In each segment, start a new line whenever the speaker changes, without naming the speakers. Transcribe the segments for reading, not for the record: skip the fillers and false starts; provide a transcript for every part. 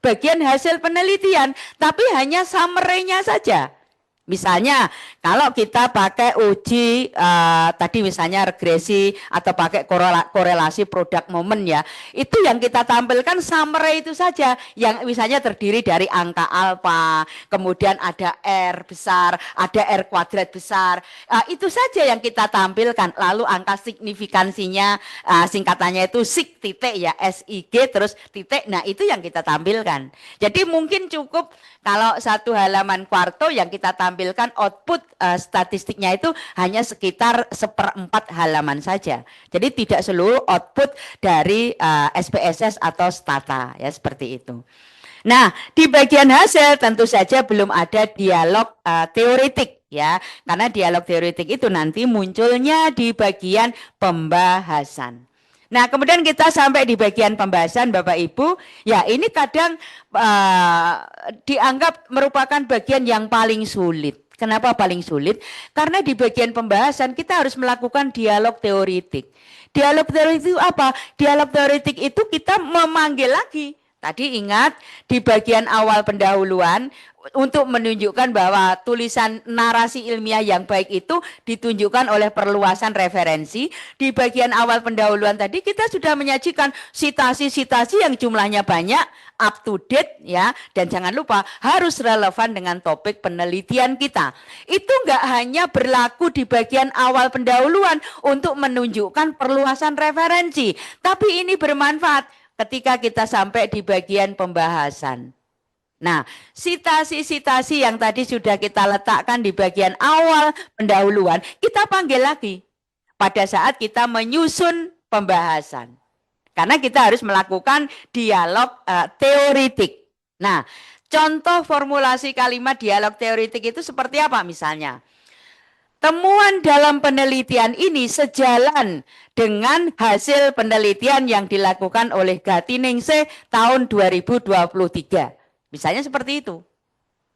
bagian hasil penelitian, tapi hanya summary-nya saja. Misalnya kalau kita pakai uji tadi misalnya regresi atau pakai korelasi produk momen ya, itu yang kita tampilkan summary itu saja, yang misalnya terdiri dari angka alfa, kemudian ada R besar, ada R kuadrat besar, itu saja yang kita tampilkan. Lalu angka signifikansinya singkatannya itu sig titik ya, SIG terus titik, nah itu yang kita tampilkan. Jadi mungkin cukup kalau satu halaman Quarto yang kita tampilkan output statistiknya itu hanya sekitar 1/4 halaman saja. Jadi tidak seluruh output dari SPSS atau Stata ya, seperti itu. Nah, di bagian hasil tentu saja belum ada dialog teoretik ya. Karena dialog teoretik itu nanti munculnya di bagian pembahasan. Nah, kemudian kita sampai di bagian pembahasan Bapak Ibu, ya ini kadang dianggap merupakan bagian yang paling sulit. Kenapa paling sulit? Karena di bagian pembahasan kita harus melakukan dialog teoretik. Dialog teoretik itu apa? Dialog teoretik itu kita memanggil lagi. Tadi ingat di bagian awal pendahuluan untuk menunjukkan bahwa tulisan narasi ilmiah yang baik itu ditunjukkan oleh perluasan referensi. Di bagian awal pendahuluan tadi kita sudah menyajikan sitasi-sitasi yang jumlahnya banyak, up to date ya, dan jangan lupa harus relevan dengan topik penelitian kita. Itu enggak hanya berlaku di bagian awal pendahuluan untuk menunjukkan perluasan referensi, tapi ini bermanfaat ketika kita sampai di bagian pembahasan. Nah, sitasi-sitasi yang tadi sudah kita letakkan di bagian awal pendahuluan, kita panggil lagi pada saat kita menyusun pembahasan. Karena kita harus melakukan dialog teoretik. Nah, contoh formulasi kalimat dialog teoretik itu seperti apa misalnya? Temuan dalam penelitian ini sejalan dengan hasil penelitian yang dilakukan oleh Gatiningsih tahun 2023. Misalnya seperti itu.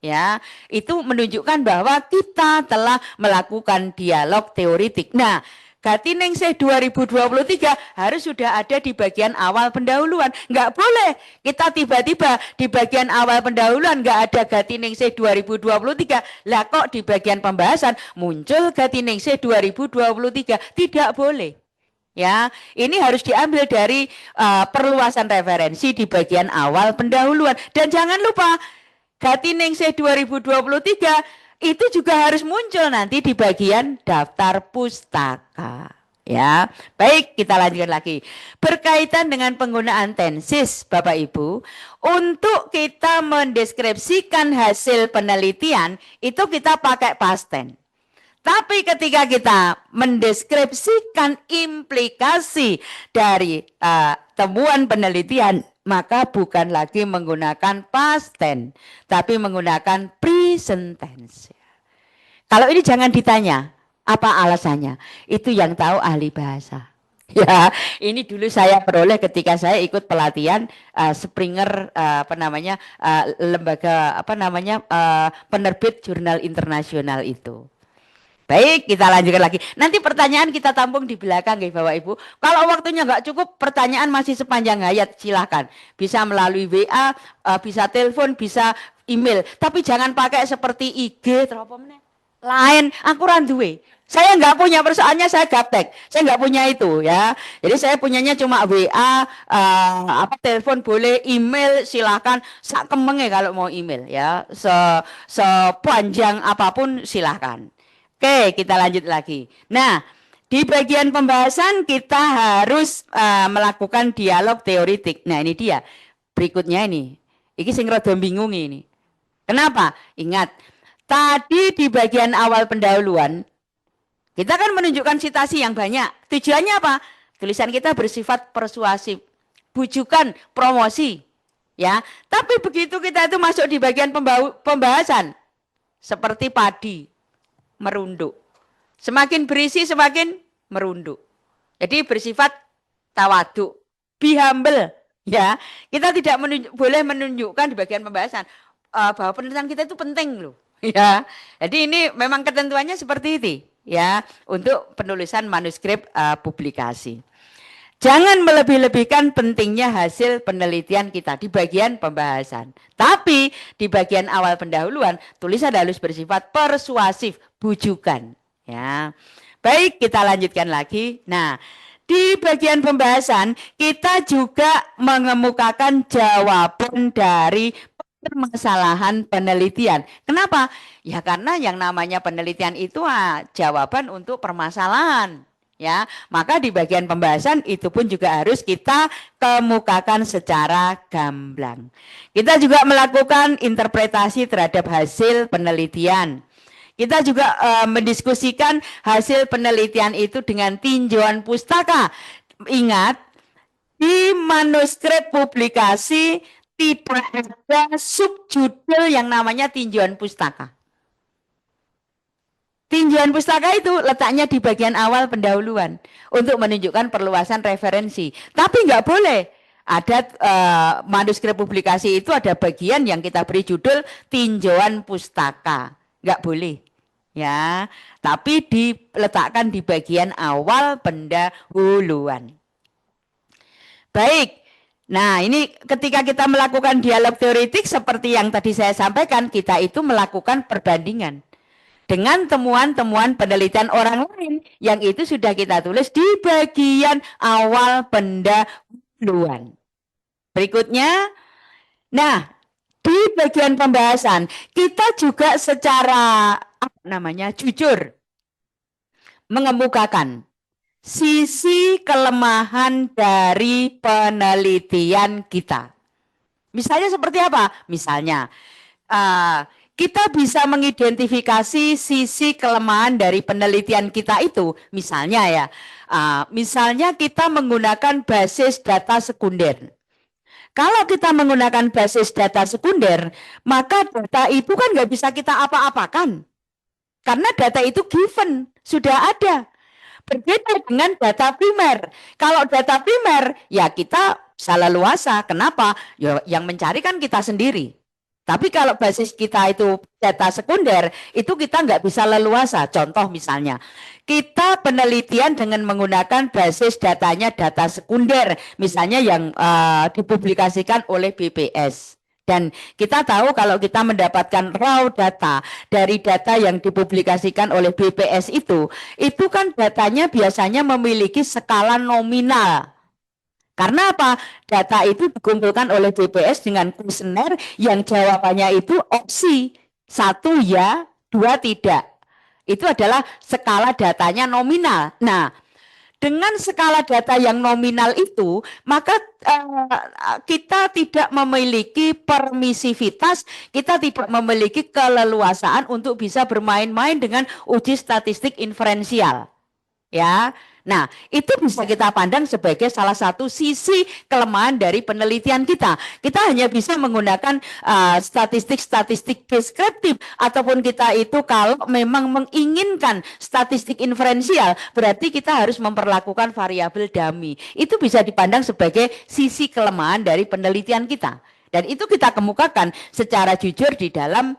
Ya, itu menunjukkan bahwa kita telah melakukan dialog teoretik. Nah, Gatiningsih 2023 harus sudah ada di bagian awal pendahuluan. Enggak boleh kita tiba-tiba di bagian awal pendahuluan enggak ada Gatiningsih 2023. Lah kok di bagian pembahasan muncul Gatiningsih 2023? Tidak boleh. Ya, ini harus diambil dari perluasan referensi di bagian awal pendahuluan. Dan jangan lupa Gatiningsih 2023 itu juga harus muncul nanti di bagian daftar pustaka. Ya, baik, kita lanjutkan lagi. Berkaitan dengan penggunaan tenses, Bapak Ibu, untuk kita mendeskripsikan hasil penelitian itu kita pakai past tense. Tapi ketika kita mendeskripsikan implikasi dari temuan penelitian, maka bukan lagi menggunakan past tense, tapi menggunakan present tense. Kalau ini jangan ditanya, apa alasannya? Itu yang tahu ahli bahasa. Ya, ini dulu saya peroleh ketika saya ikut pelatihan Springer lembaga penerbit jurnal internasional itu. Baik, kita lanjutkan lagi. Nanti pertanyaan kita tampung di belakang ya Bapak Ibu. Kalau waktunya nggak cukup, pertanyaan masih sepanjang hayat, silahkan. Bisa melalui WA, bisa telepon, bisa email. Tapi jangan pakai seperti IG, lain, aku randuwe. Saya nggak punya, persoalannya saya gaptek. Saya nggak punya itu ya. Jadi saya punyanya cuma WA, telepon boleh, email silahkan. Sak kemenge kalau mau email ya. Sepanjang apapun silahkan. Oke, kita lanjut lagi. Nah, di bagian pembahasan kita harus melakukan dialog teoretik. Nah, ini dia. Berikutnya ini. Iki sing rada bingung ini. Kenapa? Ingat, tadi di bagian awal pendahuluan, kita kan menunjukkan sitasi yang banyak. Tujuannya apa? Tulisan kita bersifat persuasif. Bujukan, promosi. Ya, tapi begitu kita itu masuk di bagian pembahasan, seperti padi. Merunduk. Semakin berisi semakin merunduk. Jadi bersifat tawaduk, be humble ya. Kita tidak boleh menunjukkan di bagian pembahasan bahwa penelitian kita itu penting loh ya. Jadi ini memang ketentuannya seperti itu ya untuk penulisan manuskrip publikasi. Jangan melebih-lebihkan pentingnya hasil penelitian kita di bagian pembahasan. Tapi di bagian awal pendahuluan, tulisan halus bersifat persuasif, bujukan. Ya, baik, kita lanjutkan lagi. Nah, di bagian pembahasan kita juga mengemukakan jawaban dari permasalahan penelitian. Kenapa? Ya karena yang namanya penelitian itu jawaban untuk permasalahan. Ya, maka di bagian pembahasan itu pun juga harus kita kemukakan secara gamblang. Kita juga melakukan interpretasi terhadap hasil penelitian. Kita juga mendiskusikan hasil penelitian itu dengan tinjauan pustaka. Ingat, di manuskrip publikasi tidak ada subjudul yang namanya tinjauan pustaka. Tinjauan pustaka itu letaknya di bagian awal pendahuluan untuk menunjukkan perluasan referensi. Tapi nggak boleh ada manuskrip publikasi itu ada bagian yang kita beri judul tinjauan pustaka. Nggak boleh. Ya, tapi diletakkan di bagian awal pendahuluan. Baik. Nah, ini ketika kita melakukan dialog teoretik seperti yang tadi saya sampaikan, kita itu melakukan perbandingan dengan temuan-temuan penelitian orang lain yang itu sudah kita tulis di bagian awal pendahuluan. Berikutnya, nah, di bagian pembahasan kita juga secara jujur mengemukakan sisi kelemahan dari penelitian kita. Misalnya seperti apa? Misalnya kita bisa mengidentifikasi sisi kelemahan dari penelitian kita itu. Misalnya ya, misalnya kita menggunakan basis data sekunder. Kalau kita menggunakan basis data sekunder, maka data itu kan nggak bisa kita apa-apakan. Karena data itu given, sudah ada. Berbeda dengan data primer. Kalau data primer, ya kita salah luasa. Kenapa? Ya, yang mencari kan kita sendiri. Tapi kalau basis kita itu data sekunder, itu kita nggak bisa leluasa. Contoh misalnya, kita penelitian dengan menggunakan basis datanya data sekunder, misalnya yang dipublikasikan oleh BPS. Dan kita tahu kalau kita mendapatkan raw data dari data yang dipublikasikan oleh BPS itu kan datanya biasanya memiliki skala nominal. Karena apa? Data itu dikumpulkan oleh BPS dengan kuesioner yang jawabannya itu opsi. 1 ya, 2 tidak. Itu adalah skala datanya nominal. Nah, dengan skala data yang nominal itu, maka kita tidak memiliki permisivitas, kita tidak memiliki keleluasaan untuk bisa bermain-main dengan uji statistik inferensial. Ya. Nah, itu bisa kita pandang sebagai salah satu sisi kelemahan dari penelitian kita. Kita hanya bisa menggunakan statistik-statistik deskriptif, ataupun kita itu kalau memang menginginkan statistik inferensial, berarti kita harus memperlakukan variabel dummy. Itu bisa dipandang sebagai sisi kelemahan dari penelitian kita. Dan itu kita kemukakan secara jujur di dalam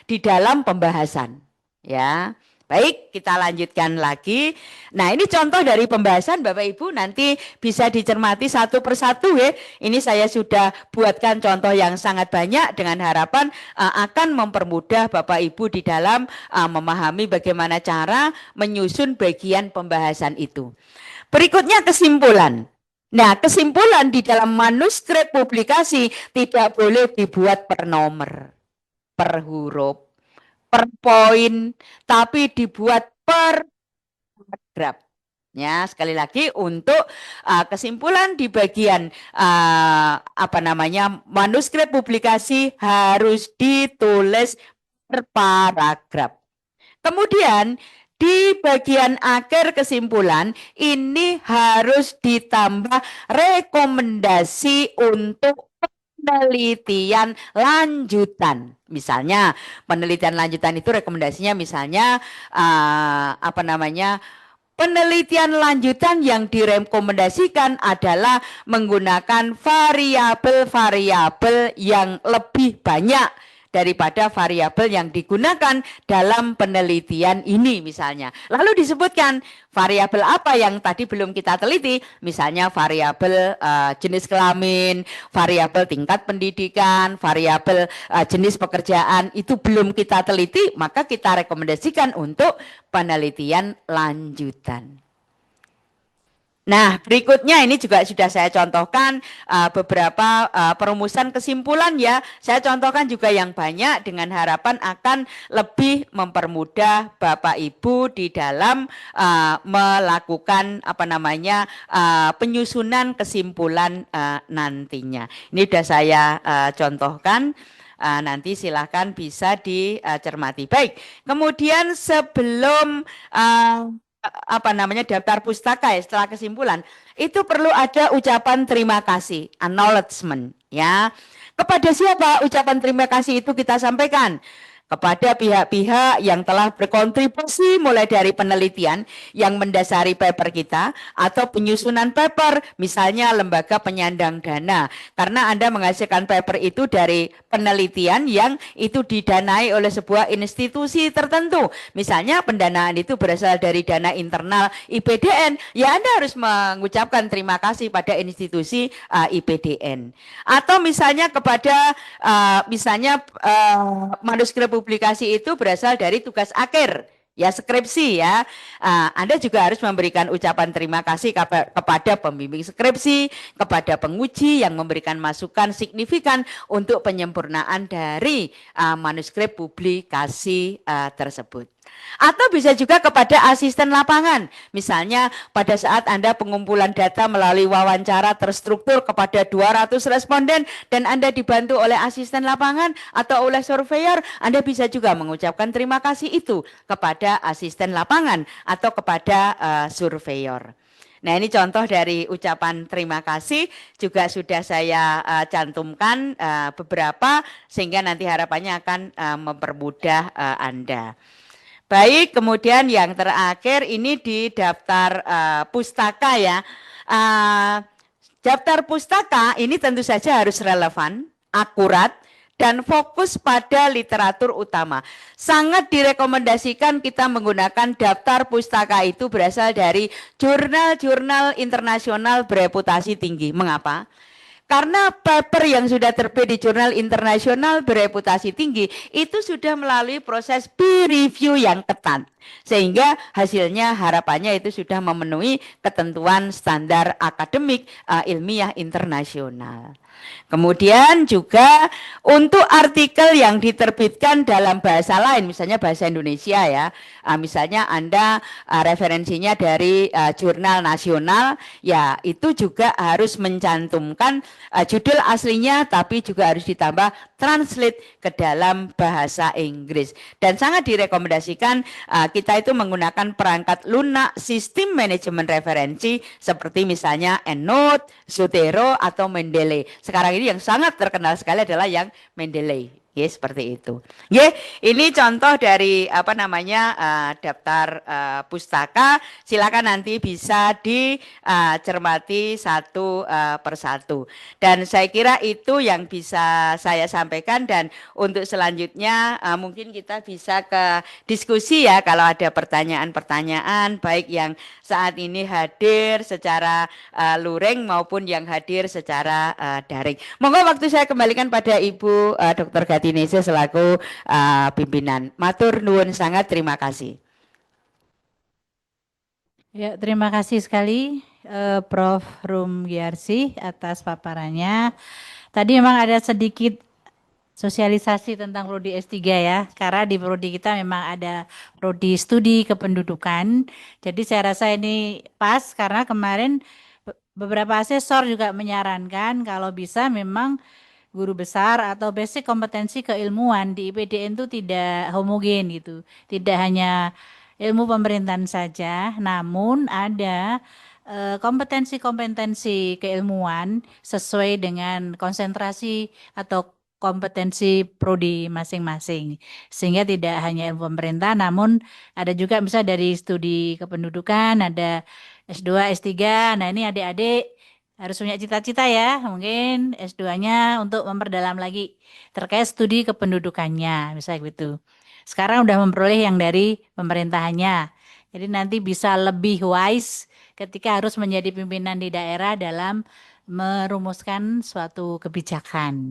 di dalam pembahasan. Ya. Baik, kita lanjutkan lagi. Nah, ini contoh dari pembahasan Bapak Ibu, nanti bisa dicermati satu persatu ya. Ini saya sudah buatkan contoh yang sangat banyak dengan harapan akan mempermudah Bapak Ibu di dalam memahami bagaimana cara menyusun bagian pembahasan itu. Berikutnya kesimpulan. Nah, kesimpulan di dalam manuskrip publikasi tidak boleh dibuat per nomor, per huruf, per poin, tapi dibuat per paragraf. Ya, sekali lagi untuk kesimpulan di bagian manuskrip publikasi harus ditulis per paragraf. Kemudian di bagian akhir kesimpulan ini harus ditambah rekomendasi untuk penelitian lanjutan. Misalnya penelitian lanjutan itu rekomendasinya misalnya penelitian lanjutan yang direkomendasikan adalah menggunakan variabel-variabel yang lebih banyak daripada variabel yang digunakan dalam penelitian ini misalnya. Lalu disebutkan variabel apa yang tadi belum kita teliti, misalnya variabel jenis kelamin, variabel tingkat pendidikan, variabel jenis pekerjaan, itu belum kita teliti, maka kita rekomendasikan untuk penelitian lanjutan. Nah, berikutnya ini juga sudah saya contohkan beberapa perumusan kesimpulan ya. Saya contohkan juga yang banyak dengan harapan akan lebih mempermudah Bapak Ibu di dalam melakukan penyusunan kesimpulan nantinya. Ini sudah saya contohkan. Nanti silahkan bisa dicermati. Baik, kemudian sebelum daftar pustaka ya, setelah kesimpulan itu perlu ada ucapan terima kasih, acknowledgement ya. Kepada siapa ucapan terima kasih itu kita sampaikan? Kepada pihak-pihak yang telah berkontribusi mulai dari penelitian yang mendasari paper kita atau penyusunan paper, misalnya lembaga penyandang dana. Karena Anda menghasilkan paper itu dari penelitian yang itu didanai oleh sebuah institusi tertentu. Misalnya pendanaan itu berasal dari dana internal IPDN, ya Anda harus mengucapkan terima kasih pada institusi IPDN. Atau misalnya kepada manuskrip publikasi itu berasal dari tugas akhir, ya skripsi ya. Anda juga harus memberikan ucapan terima kasih kepada pembimbing skripsi, kepada penguji yang memberikan masukan signifikan untuk penyempurnaan dari manuskrip publikasi tersebut. Atau bisa juga kepada asisten lapangan. Misalnya pada saat Anda pengumpulan data melalui wawancara terstruktur kepada 200 responden dan Anda dibantu oleh asisten lapangan atau oleh surveyor, Anda bisa juga mengucapkan terima kasih itu kepada asisten lapangan atau kepada surveyor. Nah, ini contoh dari ucapan terima kasih juga sudah saya cantumkan beberapa sehingga nanti harapannya akan mempermudah Anda. Baik, kemudian yang terakhir ini di daftar pustaka ya. Daftar pustaka ini tentu saja harus relevan, akurat, dan fokus pada literatur utama. Sangat direkomendasikan kita menggunakan daftar pustaka itu berasal dari jurnal-jurnal internasional bereputasi tinggi. Mengapa? Karena paper yang sudah terbit di jurnal internasional bereputasi tinggi itu sudah melalui proses peer review yang ketat. Sehingga hasilnya harapannya itu sudah memenuhi ketentuan standar akademik ilmiah internasional. Kemudian juga untuk artikel yang diterbitkan dalam bahasa lain, misalnya bahasa Indonesia ya, misalnya Anda referensinya dari jurnal nasional, ya itu juga harus mencantumkan judul aslinya, tapi juga harus ditambah translate ke dalam bahasa Inggris. Dan sangat direkomendasikan kita itu menggunakan perangkat lunak sistem manajemen referensi seperti misalnya EndNote, Zotero, atau Mendeley. Sekarang ini yang sangat terkenal sekali adalah yang Mendeley. Ya, seperti itu. Ya, ini contoh dari daftar pustaka. Silakan nanti bisa dicermati satu persatu. Dan saya kira itu yang bisa saya sampaikan dan untuk selanjutnya mungkin kita bisa ke diskusi ya kalau ada pertanyaan-pertanyaan baik yang saat ini hadir secara luring maupun yang hadir secara daring. Monggo waktu saya kembalikan pada Ibu Dr. Gatinese selaku pimpinan. Matur nuwun sangat, terima kasih.
Ya, terima kasih sekali Prof. Rum Giarsi atas paparannya. Tadi memang ada sedikit sosialisasi tentang prodi S3 ya, karena di prodi kita memang ada prodi studi kependudukan. Jadi saya rasa ini pas karena kemarin beberapa asesor juga menyarankan kalau bisa memang guru besar atau basic kompetensi keilmuan di IPDN itu tidak homogen gitu. Tidak hanya ilmu pemerintahan saja, namun ada kompetensi-kompetensi keilmuan sesuai dengan konsentrasi atau kompetensi prodi masing-masing. Sehingga tidak hanya ilmu pemerintah, namun ada juga misalnya dari studi kependudukan, ada S2, S3. Nah ini adik-adik harus punya cita-cita ya, mungkin S2-nya untuk memperdalam lagi terkait studi kependudukannya, bisa gitu. Sekarang udah memperoleh yang dari pemerintahannya. Jadi nanti bisa lebih wise ketika harus menjadi pimpinan di daerah dalam merumuskan suatu kebijakan.